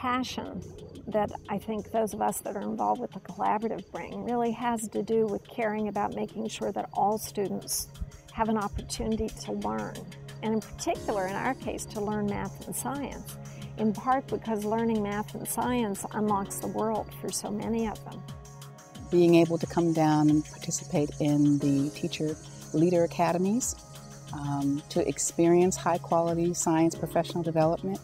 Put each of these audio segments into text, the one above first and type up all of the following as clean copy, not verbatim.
passion that I think those of us that are involved with the collaborative bring really has to do with caring about making sure that all students have an opportunity to learn, and in particular, in our case, to learn math and science, in part because learning math and science unlocks the world for so many of them. Being able to come down and participate in the teacher leader academies, to experience high-quality science professional development,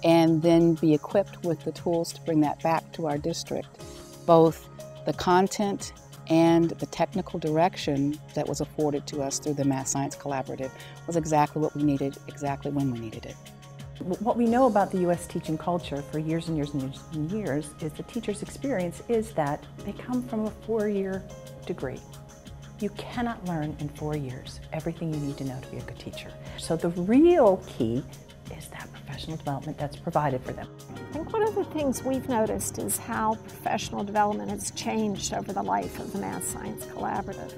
and then be equipped with the tools to bring that back to our district. Both the content and the technical direction that was afforded to us through the Math Science Collaborative was exactly what we needed, exactly when we needed it. What we know about the U.S. teaching culture for years and years and years and years is the teacher's experience is that they come from a 4-year degree. You cannot learn in 4 years everything you need to know to be a good teacher. So the real key is that professional development that's provided for them. I think one of the things we've noticed is how professional development has changed over the life of the Math Science Collaborative.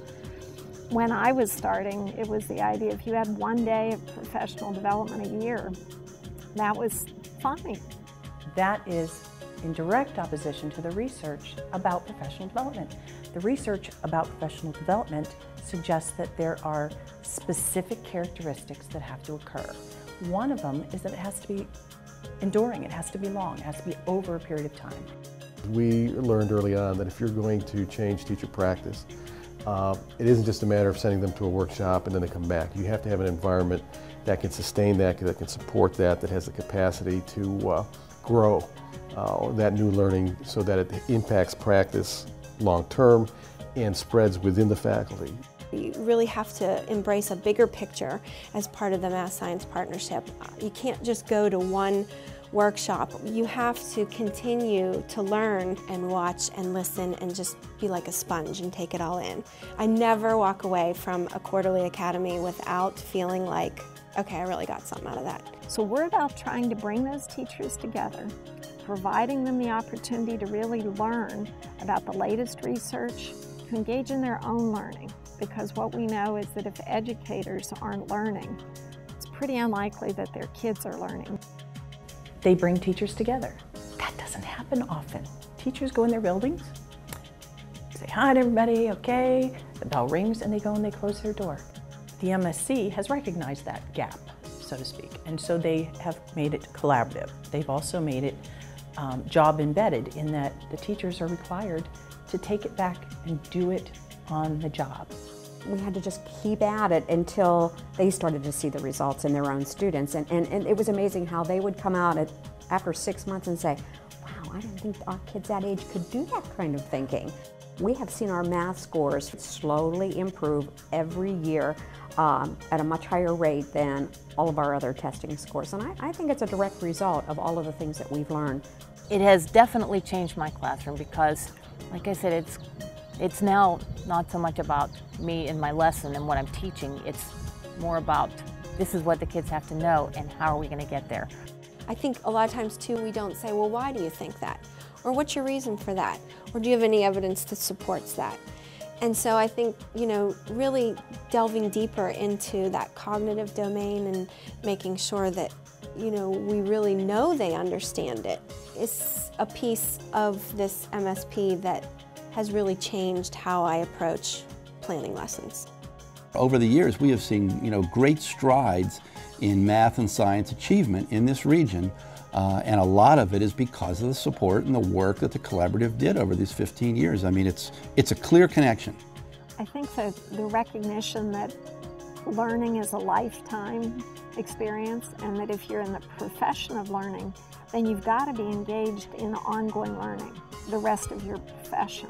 When I was starting, it was the idea if you had 1 day of professional development a year, that was fine. That is in direct opposition to the research about professional development. The research about professional development suggests that there are specific characteristics that have to occur. One of them is that it has to be enduring, it has to be long, it has to be over a period of time. We learned early on that if you're going to change teacher practice, it isn't just a matter of sending them to a workshop and then they come back. You have to have an environment that can sustain that can support that has the capacity to grow that new learning so that it impacts practice long term and spreads within the faculty. You really have to embrace a bigger picture as part of the Math Science Partnership. You can't just go to one workshop. You have to continue to learn and watch and listen and just be like a sponge and take it all in. I never walk away from a quarterly academy without feeling like, okay, I really got something out of that. So we're about trying to bring those teachers together, providing them the opportunity to really learn about the latest research, to engage in their own learning. Because what we know is that if educators aren't learning, it's pretty unlikely that their kids are learning. They bring teachers together. That doesn't happen often. Teachers go in their buildings, say hi to everybody, okay, the bell rings and they go and they close their door. The MSC has recognized that gap, so to speak, and so they have made it collaborative. They've also made it job embedded in that the teachers are required to take it back and do it on the job. We had to just keep at it until they started to see the results in their own students. And it was amazing how they would come out after 6 months and say, wow, I didn't think our kids that age could do that kind of thinking. We have seen our math scores slowly improve every year at a much higher rate than all of our other testing scores. And I think it's a direct result of all of the things that we've learned. It has definitely changed my classroom because, like I said, it's now not so much about me and my lesson and what I'm teaching. It's more about this is what the kids have to know and how are we going to get there. I think a lot of times too we don't say, well, why do you think that? Or what's your reason for that? Or do you have any evidence that supports that? And so I think, really delving deeper into that cognitive domain and making sure that, we really know they understand it is a piece of this MSP that has really changed how I approach planning lessons. Over the years, we have seen, great strides in math and science achievement in this region, and a lot of it is because of the support and the work that the collaborative did over these 15 years. I mean, it's a clear connection. I think that the recognition that learning is a lifetime experience, and that if you're in the profession of learning, then you've got to be engaged in ongoing learning the rest of your profession.